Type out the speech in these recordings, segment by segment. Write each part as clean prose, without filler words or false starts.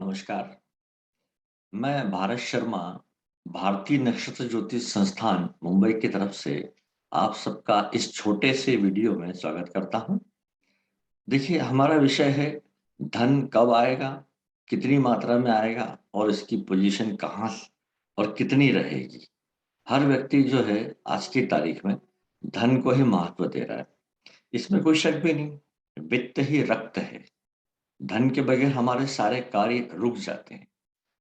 नमस्कार। मैं भारत शर्मा, भारतीय नक्षत्र ज्योतिष संस्थान मुंबई की तरफ से आप सबका इस छोटे से वीडियो में स्वागत करता हूं। देखिए, हमारा विषय है धन कब आएगा, कितनी मात्रा में आएगा और इसकी पोजीशन कहाँ और कितनी रहेगी। हर व्यक्ति जो है आज की तारीख में धन को ही महत्व दे रहा है। इसमें कोई शक भी नहीं। वित्त ही रक्त है। धन के बगैर हमारे सारे कार्य रुक जाते हैं।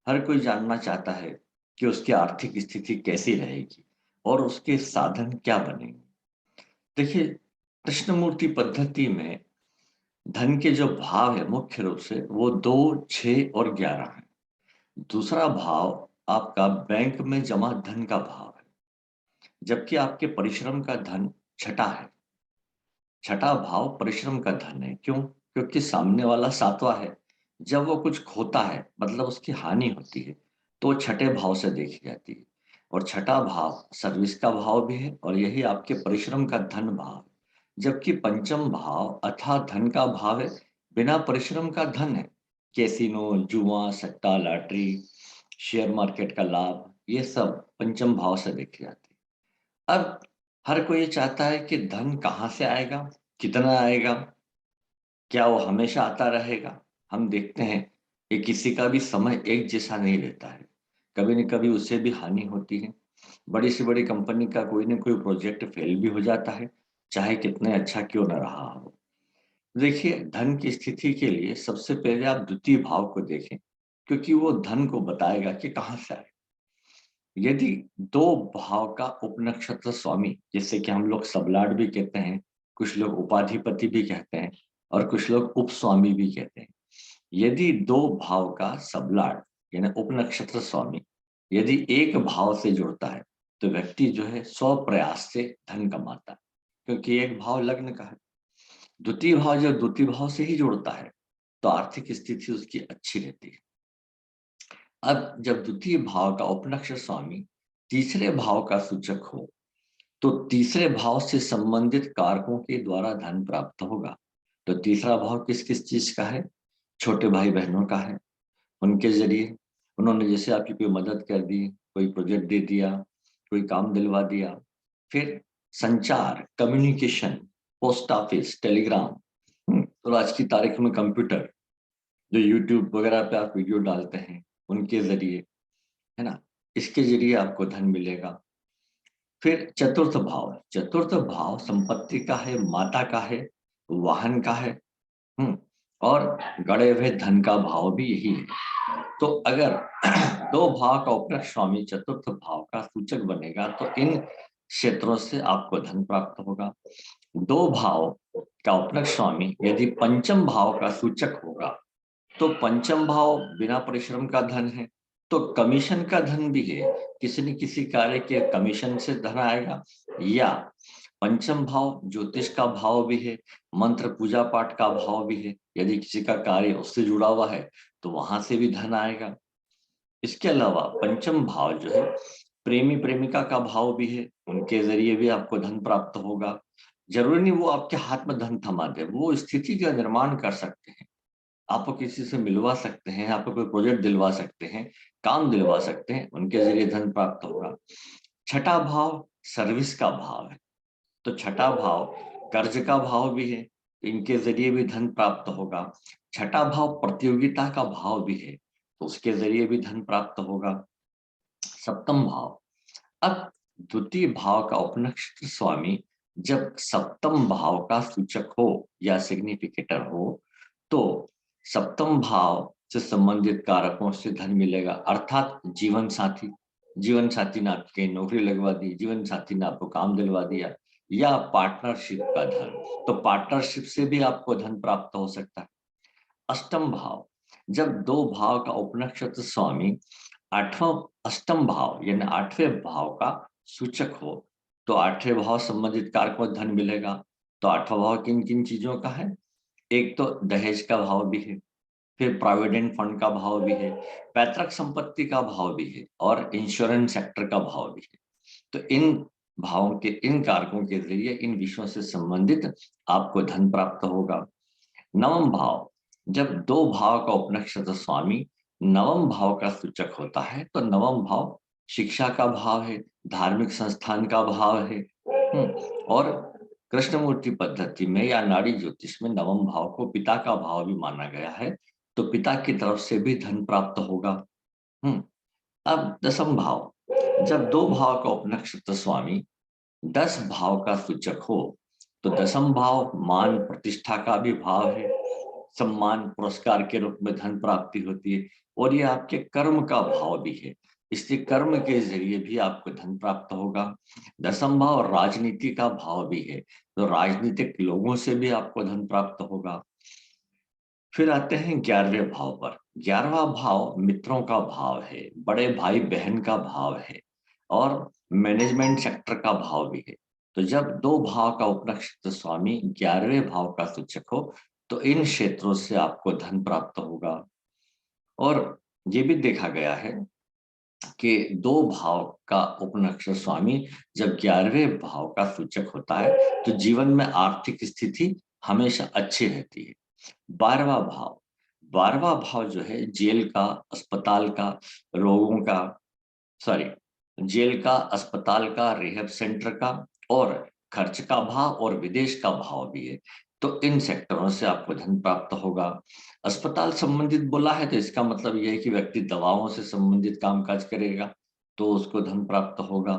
हर कोई जानना चाहता है कि उसकी आर्थिक स्थिति कैसी रहेगी और उसके साधन क्या बनेंगे। देखिए, कृष्णमूर्ति पद्धति में धन के जो भाव है मुख्य रूप से वो 2, 6 और 11 है। दूसरा भाव आपका बैंक में जमा धन का भाव है, जबकि आपके परिश्रम का धन छठा है। छठा भाव परिश्रम का धन है। क्यों? क्योंकि सामने वाला सातवां है। जब वो कुछ खोता है, मतलब उसकी हानि होती है, तो वो छठे भाव से देखी जाती है। और छठा भाव सर्विस का भाव भी है और यही आपके परिश्रम का धन भाव है। जबकि पंचम भाव अर्थात धन का भाव है, बिना परिश्रम का धन है। कैसीनो, जुआ, सट्टा, लॉटरी, शेयर मार्केट का लाभ, ये सब पंचम भाव से देखे जाते हैं। अब हर कोई ये चाहता है कि धन कहाँ से आएगा, कितना आएगा, क्या वो हमेशा आता रहेगा। हम देखते हैं कि किसी का भी समय एक जैसा नहीं रहता है। कभी न कभी उससे भी हानि होती है। बड़ी से बड़ी कंपनी का कोई न कोई प्रोजेक्ट फेल भी हो जाता है, चाहे कितने अच्छा क्यों न रहा हो। देखिए, धन की स्थिति के लिए सबसे पहले आप द्वितीय भाव को देखें, क्योंकि वो धन को बताएगा कि कहाँ से आए। यदि दो भाव का उपनक्षत्र स्वामी, जिससे कि हम लोग सबलाट भी कहते हैं, कुछ लोग उपाधिपति भी कहते हैं और कुछ लोग उपस्वामी भी कहते हैं। यदि दो भाव का सबलाट यानी उपनक्षत्र स्वामी यदि एक भाव से जुड़ता है, तो व्यक्ति जो है 100 प्रयास से धन कमाता है, क्योंकि एक भाव लग्न का है। द्वितीय भाव जब द्वितीय भाव से ही जुड़ता है, तो आर्थिक स्थिति उसकी अच्छी रहती है। अब जब द्वितीय भाव का उपनक्षत्र स्वामी तीसरे भाव का सूचक हो, तो तीसरे भाव से संबंधित कारकों के द्वारा धन प्राप्त होगा। तो तीसरा भाव किस किस चीज का है? छोटे भाई बहनों का है। उनके जरिए उन्होंने जैसे आपकी कोई मदद कर दी, कोई प्रोजेक्ट दे दिया, कोई काम दिलवा दिया। फिर संचार, कम्युनिकेशन, पोस्ट ऑफिस, टेलीग्राम, और आज की तारीख में कंप्यूटर, जो यूट्यूब वगैरह पे आप वीडियो डालते हैं, उनके जरिए, है ना, इसके जरिए आपको धन मिलेगा। फिर चतुर्थ भाव संपत्ति का है, माता का है, वाहन का है। हम्म और गड़े हुए धन का भाव भी यही है। तो अगर दो भाव का उपलक्ष स्वामी चतुर्थ भाव का सूचक बनेगा, तो इन क्षेत्रों से आपको धन प्राप्त होगा। दो भाव का उपलक्ष स्वामी यदि पंचम भाव का सूचक होगा, तो पंचम भाव बिना परिश्रम का धन है, तो कमीशन का धन भी है। किसी न किसी कार्य के कमीशन से धन आएगा। या पंचम भाव ज्योतिष का भाव भी है, मंत्र पूजा पाठ का भाव भी है। यदि किसी का कार्य उससे जुड़ा हुआ है, तो वहां से भी धन आएगा। इसके अलावा पंचम भाव जो है प्रेमी प्रेमिका का भाव भी है, उनके जरिए भी आपको धन प्राप्त होगा। जरूरी नहीं वो आपके हाथ में धन थमा दे, वो स्थिति का निर्माण कर सकते हैं। आपको किसी से मिलवा सकते हैं, आपको कोई प्रोजेक्ट दिलवा सकते हैं, काम दिलवा सकते हैं, उनके जरिए धन प्राप्त होगा। छठा भाव सर्विस का भाव है, तो छठा भाव कर्ज का भाव भी है, तो इनके जरिए भी धन प्राप्त होगा। छठा भाव प्रतियोगिता का भाव भी है, तो उसके जरिए भी धन प्राप्त होगा। सप्तम भाव, अब द्वितीय भाव का उपनक्षत्र स्वामी जब सप्तम भाव का सूचक हो या सिग्निफिकेटर हो, तो सप्तम भाव से संबंधित कारकों से धन मिलेगा। अर्थात जीवन साथी ने आपकी कहीं नौकरी लगवा दी, जीवन साथी ने आपको काम दिलवा दिया, या पार्टनरशिप का धन, तो पार्टनरशिप से भी आपको धन प्राप्त हो सकता है। अष्टम भाव, जब दो भाव का उपनक्षत्र स्वामी आठवां अष्टम भाव यानी आठवें भाव का सूचक हो, तो आठवें भाव संबंधित कारकों को धन मिलेगा। तो आठवां भाव किन किन चीजों का है? एक तो दहेज का भाव भी है, फिर प्रोविडेंट फंड का भाव भी है, पैतृक संपत्ति का भाव भी है और इंश्योरेंस सेक्टर का भाव भी है। तो इन भावों के इन कारकों के जरिए इन विषयों से संबंधित आपको धन प्राप्त होगा। नवम भाव, जब दो भाव का उपनक्षत्र स्वामी नवम भाव का सूचक होता है। तो नवम भाव शिक्षा का भाव है, धार्मिक संस्थान का भाव है। और कृष्णमूर्ति पद्धति में या नाड़ी ज्योतिष में नवम भाव को पिता का भाव भी माना गया है, तो पिता की तरफ से भी धन प्राप्त होगा। अब दसम भाव, जब दो भाव का उपनक्षत्र स्वामी 10 भाव का सूचक हो, तो दसम भाव मान प्रतिष्ठा का भी भाव है, सम्मान पुरस्कार के रूप में धन प्राप्ति होती है, और ये आपके कर्म का भाव भी है, इसलिए कर्म के जरिए भी आपको धन प्राप्त होगा। दसम भाव राजनीति का भाव भी है, तो राजनीतिक लोगों से भी आपको धन प्राप्त होगा। फिर आते हैं 11वें भाव पर। 11वां भाव मित्रों का भाव है, बड़े भाई बहन का भाव है, और मैनेजमेंट सेक्टर का भाव भी है। तो जब दो भाव का उपनक्षत्र स्वामी 11वें भाव का सूचक हो, तो इन क्षेत्रों से आपको धन प्राप्त होगा। और ये भी देखा गया है कि दो भाव का उपनक्षत्र स्वामी जब 11वें भाव का सूचक होता है, तो जीवन में आर्थिक स्थिति हमेशा अच्छी रहती है। 12वां भाव, 12वां भाव जो है जेल का, अस्पताल का, रोगों का, सॉरी, जेल का, अस्पताल का, रिहैब सेंटर का, और खर्च का भाव और विदेश का भाव भी है। तो इन सेक्टरों से आपको धन प्राप्त होगा। अस्पताल संबंधित बोला है, तो इसका मतलब यह है कि व्यक्ति दवाओं से संबंधित कामकाज करेगा, तो उसको धन प्राप्त होगा।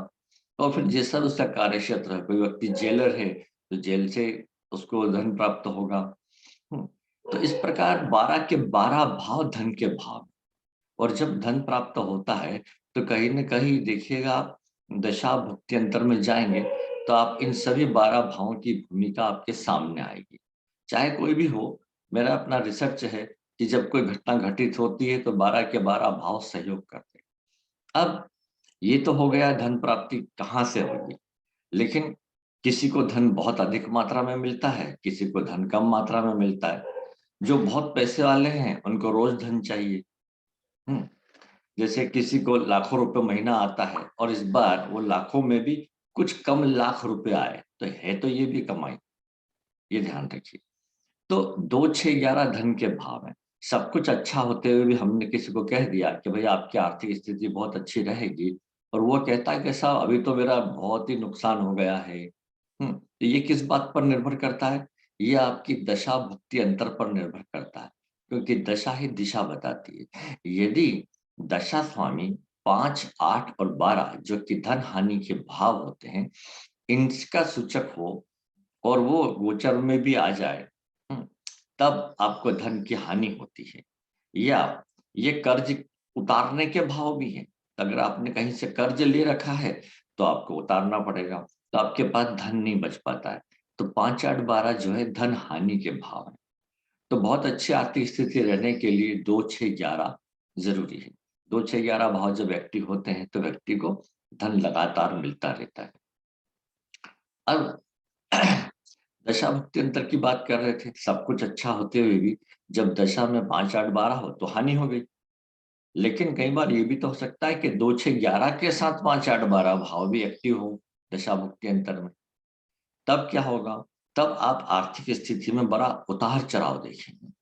और फिर जैसा उसका कार्य क्षेत्र है, कोई व्यक्ति जेलर है, तो जेल से उसको धन प्राप्त होगा। तो इस प्रकार 12 के 12 भाव धन के भाव, और जब धन प्राप्त होता है, तो कहीं न कहीं देखिएगा आप दशा भुक्ति अंतर में जाएंगे, तो आप इन सभी 12 भावों की भूमिका आपके सामने आएगी, चाहे कोई भी हो। मेरा अपना रिसर्च है कि जब कोई घटना घटित होती है, तो 12 के 12 भाव सहयोग करते हैं। अब ये तो हो गया धन प्राप्ति कहाँ से होगी, लेकिन किसी को धन बहुत अधिक मात्रा में मिलता है, किसी को धन कम मात्रा में मिलता है। जो बहुत पैसे वाले हैं, उनको रोज धन चाहिए। हम्म जैसे किसी को लाखों रुपए महीना आता है, और इस बार वो लाखों में भी कुछ कम लाख रुपए आए, तो है तो ये भी कमाई, ये ध्यान रखिए। तो 2 6 11 धन के भाव हैं। सब कुछ अच्छा होते हुए भी हमने किसी को कह दिया कि भाई आपकी आर्थिक स्थिति बहुत अच्छी रहेगी, और वो कहता है कि साहब अभी तो मेरा बहुत ही नुकसान हो गया है। तो ये किस बात पर निर्भर करता है? ये आपकी दशा भुक्ति अंतर पर निर्भर करता है, क्योंकि दशा ही दिशा बताती है। यदि दशा स्वामी 5 8 और 12 जो कि धन हानि के भाव होते हैं, इनका सूचक हो, और वो गोचर में भी आ जाए, तब आपको धन की हानि होती है। या ये कर्ज उतारने के भाव भी हैं। अगर आपने कहीं से कर्ज ले रखा है, तो आपको उतारना पड़ेगा, तो आपके पास धन नहीं बच पाता है। तो 5 8 12 जो है धन हानि के भाव है। तो बहुत अच्छी आर्थिक स्थिति रहने के लिए 2 6 11 जरूरी है। 2 6 11 भाव जब एक्टिव होते हैं, तो व्यक्ति को धन लगातार मिलता रहता है। अब दशा भुक्ति अंतर की बात कर रहे थे, सब कुछ अच्छा होते हुए भी जब दशा में 5 8 12 हो, तो हानि हो गई। लेकिन कई बार ये भी तो हो सकता है कि 2 6 11 के साथ 5 8 12 भाव भी एक्टिव हो दशा भुक्ति अंतर में। तब क्या होगा? तब आप आर्थिक स्थिति में बड़ा उतार चढ़ाव देखेंगे।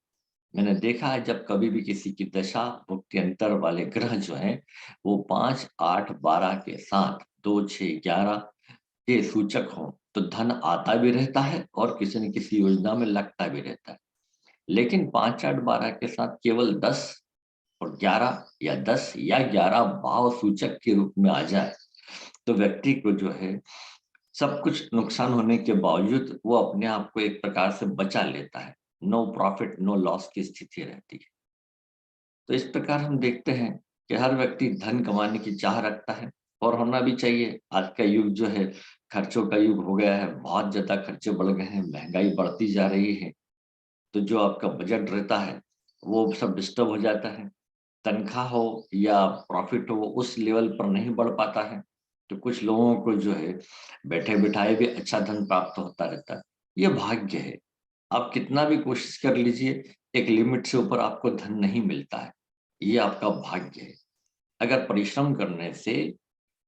मैंने देखा है, जब कभी भी किसी की दशा भुक्ति अंतर वाले ग्रह जो हैं, वो 5 8 12 के साथ 2 6 11 के सूचक हों, तो धन आता भी रहता है, और किसी न किसी योजना में लगता भी रहता है। लेकिन 5 8 12 के साथ केवल 10 और 11, या 10 या 11 भाव सूचक के रूप में आ जाए, तो व्यक्ति को जो है सब कुछ नुकसान होने के बावजूद वो अपने आप को एक प्रकार से बचा लेता है। नो प्रॉफिट नो लॉस की स्थिति रहती है। तो इस प्रकार हम देखते हैं कि हर व्यक्ति धन कमाने की चाह रखता है, और होना भी चाहिए। आज का युग जो है खर्चों का युग हो गया है, बहुत ज्यादा खर्चे बढ़ गए हैं, महंगाई बढ़ती जा रही है। तो जो आपका बजट रहता है, वो सब डिस्टर्ब हो जाता है। तनख्वाह हो या प्रॉफिट हो, वो उस लेवल पर नहीं बढ़ पाता है। तो कुछ लोगों को जो है बैठे बिठाए भी अच्छा धन प्राप्त होता रहता है। ये भाग्य है। आप कितना भी कोशिश कर लीजिए, एक लिमिट से ऊपर आपको धन नहीं मिलता है। ये आपका भाग्य है। अगर परिश्रम करने से,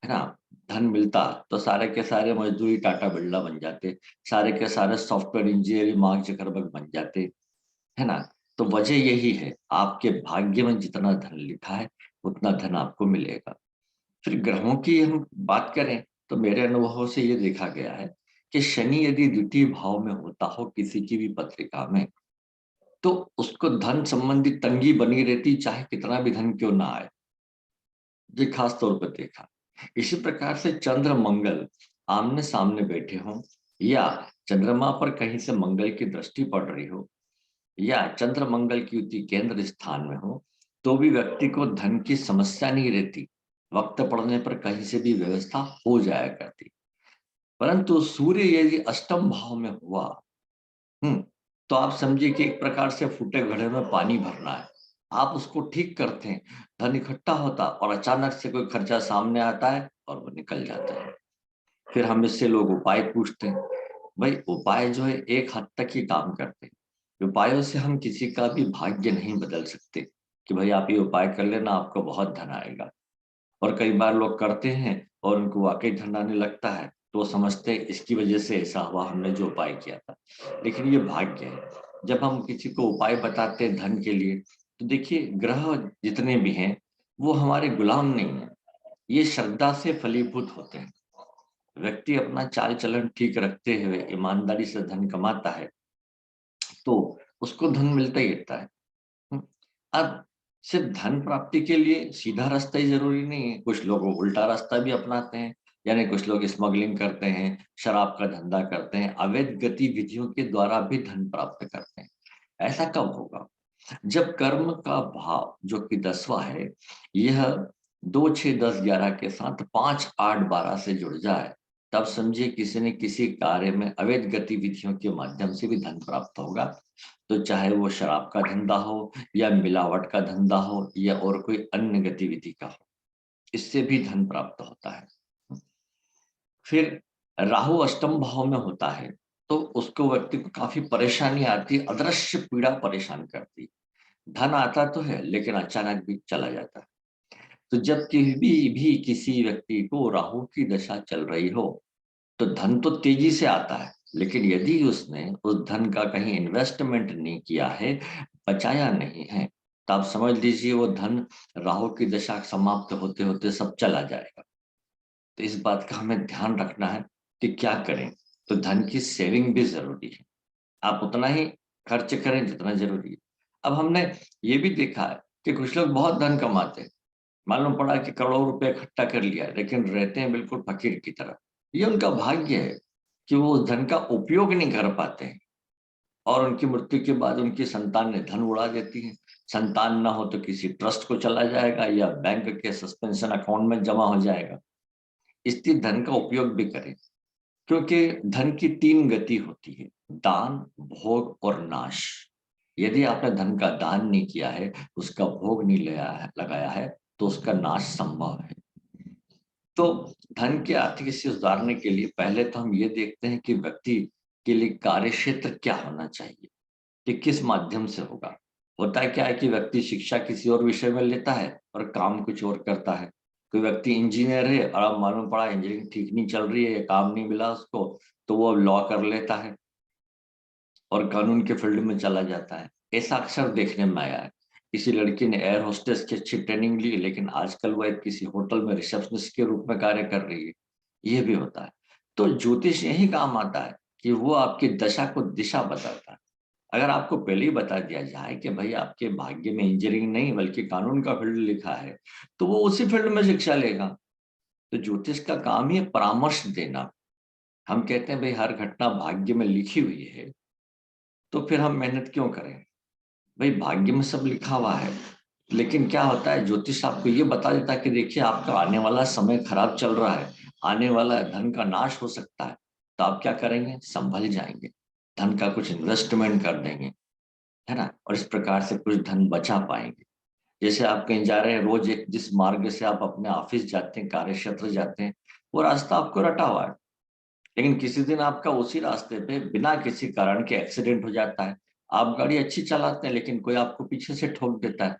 है ना, धन मिलता, तो सारे के सारे मजदूरी टाटा बिरला बन जाते, सारे के सारे सॉफ्टवेयर इंजीनियर मार्क जकरबर्ग बन जाते, है ना। तो वजह यही है, आपके भाग्य में जितना धन लिखा है उतना धन आपको मिलेगा। फिर ग्रहों की हम बात करें तो मेरे अनुभव से ये देखा गया है कि शनि यदि द्वितीय भाव में होता हो किसी की भी पत्रिका में, तो उसको धन संबंधी तंगी बनी रहती, चाहे कितना भी धन क्यों ना आए। ये खास तौर पर देखा। इसी प्रकार से चंद्र मंगल आमने सामने बैठे हों, या चंद्रमा पर कहीं से मंगल की दृष्टि पड़ रही हो, या चंद्र मंगल की युति केंद्र स्थान में हो, तो भी व्यक्ति को धन की समस्या नहीं रहती। वक्त पड़ने पर कहीं से भी व्यवस्था हो जाया करती। परंतु सूर्य यदि अष्टम भाव में हुआ, हम्म तो आप समझिए कि एक प्रकार से फूटे घड़े में पानी भरना है। आप उसको ठीक करते हैं, धन इकट्ठा होता, और अचानक से कोई खर्चा सामने आता है और वो निकल जाता है। फिर हम इससे लोग उपाय पूछते हैं। भाई उपाय जो है एक हद तक ही काम करते हैं। उपायों से हम किसी का भी भाग्य नहीं बदल सकते कि भाई आप ये उपाय कर लेना आपको बहुत धन आएगा। और कई बार लोग करते हैं और उनको वाकई धन आने लगता है, तो वो समझते हैं इसकी वजह से ऐसा हुआ, हमने जो उपाय किया था। लेकिन ये भाग्य है। जब हम किसी को उपाय बताते हैं धन के लिए, तो देखिए ग्रह जितने भी हैं वो हमारे गुलाम नहीं है, ये श्रद्धा से फलीभूत होते हैं। व्यक्ति अपना चाल चलन ठीक रखते हुए ईमानदारी से धन कमाता है, तो उसको धन मिलता ही रहता है। हम्म, अब सिर्फ धन प्राप्ति के लिए सीधा रास्ता ही जरूरी नहीं है, कुछ लोग उल्टा रास्ता भी अपनाते हैं। यानी कुछ लोग स्मगलिंग करते हैं, शराब का धंधा करते हैं, अवैध गतिविधियों के द्वारा भी धन प्राप्त करते हैं। ऐसा कब होगा? जब कर्म का भाव जो कि 10वां है, यह 2 6 10 11 के साथ 5 8 12 से जुड़ जाए, तब समझिए किसी ने किसी कार्य में अवैध गतिविधियों के माध्यम से भी धन प्राप्त होगा। तो चाहे वो शराब का धंधा हो, या मिलावट का धंधा हो, या और कोई अन्य गतिविधि का हो, इससे भी धन प्राप्त होता है। फिर राहु अष्टम भाव में होता है, तो उसको व्यक्ति को काफी परेशानी आती है, अदृश्य पीड़ा परेशान करती है। धन आता तो है लेकिन अचानक भी चला जाता है। तो जब भी किसी व्यक्ति को राहु की दशा चल रही हो, तो धन तो तेजी से आता है, लेकिन यदि उसने उस धन का कहीं इन्वेस्टमेंट नहीं किया है, बचाया नहीं है, तो आप समझ लीजिए वो धन राहु की दशा समाप्त होते होते सब चला जाएगा। तो इस बात का हमें ध्यान रखना है कि क्या करें। तो धन की सेविंग भी जरूरी है, आप उतना ही खर्च करें जितना जरूरी है। अब हमने ये भी देखा है कि कुछ लोग बहुत धन कमाते हैं, मालूम पड़ा कि करोड़ों रुपए इकट्ठा कर लिया, लेकिन रहते हैं बिल्कुल फकीर की तरह। ये उनका भाग्य है कि वो उस धन का उपयोग नहीं कर पाते हैं, और उनकी मृत्यु के बाद उनकी संतान ने धन उड़ा देती है। संतान ना हो तो किसी ट्रस्ट को चला जाएगा, या बैंक के सस्पेंशन अकाउंट में जमा हो जाएगा। इसलिए धन का उपयोग भी करें, क्योंकि धन की 3 गति होती है: दान, भोग और नाश। यदि आपने धन का दान नहीं किया है, उसका भोग नहीं लगाया है, तो उसका नाश संभव है। तो धन की आर्थिक स्थिति सुधारने के लिए पहले तो हम ये देखते हैं कि व्यक्ति के लिए कार्य क्षेत्र क्या होना चाहिए, कि किस माध्यम से होगा। होता है क्या है कि व्यक्ति शिक्षा किसी और विषय में लेता है और काम कुछ और करता है। कोई व्यक्ति इंजीनियर है और अब मालूम पड़ा इंजीनियरिंग ठीक नहीं चल रही है, काम नहीं मिला उसको, तो वो लॉ कर लेता है और कानून के फील्ड में चला जाता है। ऐसा अक्सर देखने में आया है। किसी लड़की ने एयर होस्टेस की अच्छी ट्रेनिंग ली, लेकिन आजकल वह किसी होटल में रिसेप्शनिस्ट के रूप में कार्य कर रही है। ये भी होता है। तो ज्योतिष यही काम आता है कि वो आपकी दशा को दिशा बताता है। अगर आपको पहले ही बता दिया जाए कि भाई आपके भाग्य में इंजीनियरिंग नहीं बल्कि कानून का फील्ड लिखा है, तो वो उसी फील्ड में शिक्षा लेगा। तो ज्योतिष का काम ही है परामर्श देना। हम कहते हैं भाई हर घटना भाग्य में लिखी हुई है, तो फिर हम मेहनत क्यों करें? भाई भाग्य में सब लिखा हुआ है, लेकिन क्या होता है ज्योतिष आपको ये बता देता है कि देखिए आपका आने वाला समय खराब चल रहा है, आने वाला धन का नाश हो सकता है। तो आप क्या करेंगे? संभल जाएंगे, धन का कुछ इन्वेस्टमेंट कर देंगे, है ना, और इस प्रकार से कुछ धन बचा पाएंगे। जैसे आप कहीं जा रहे हैं, रोज एक जिस मार्ग से आप अपने ऑफिस जाते हैं, कार्य क्षेत्र जाते हैं, वो रास्ता आपको रटा हुआ है, लेकिन किसी दिन आपका उसी रास्ते पे बिना किसी कारण के एक्सीडेंट हो जाता है। आप गाड़ी अच्छी चलाते हैं लेकिन कोई आपको पीछे से ठोक देता है।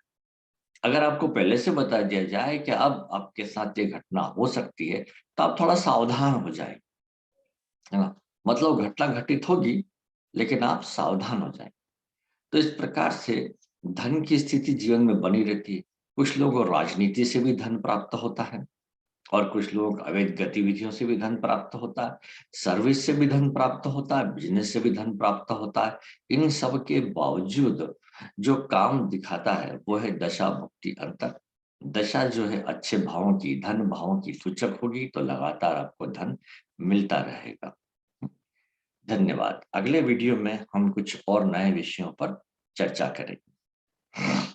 अगर आपको पहले से बता दिया जाए कि अब आपके साथ ये घटना हो सकती है, तो आप थोड़ा सावधान हो जाए, है ना। मतलब घटना घटित होगी, लेकिन आप सावधान हो जाए। तो इस प्रकार से धन की स्थिति जीवन में बनी रहती है। कुछ लोगों को राजनीति से भी धन प्राप्त होता है और कुछ लोगों को अवैध गतिविधियों से भी धन प्राप्त होता है, सर्विस से भी धन प्राप्त होता है, बिजनेस से भी धन प्राप्त होता है। इन सब के बावजूद जो काम दिखाता है वो है दशा भुक्ति अंतर। दशा जो है अच्छे भावों की, धन भावों की सूचक होगी तो लगातार आपको धन मिलता रहेगा। धन्यवाद। अगले वीडियो में हम कुछ और नए विषयों पर चर्चा करेंगे।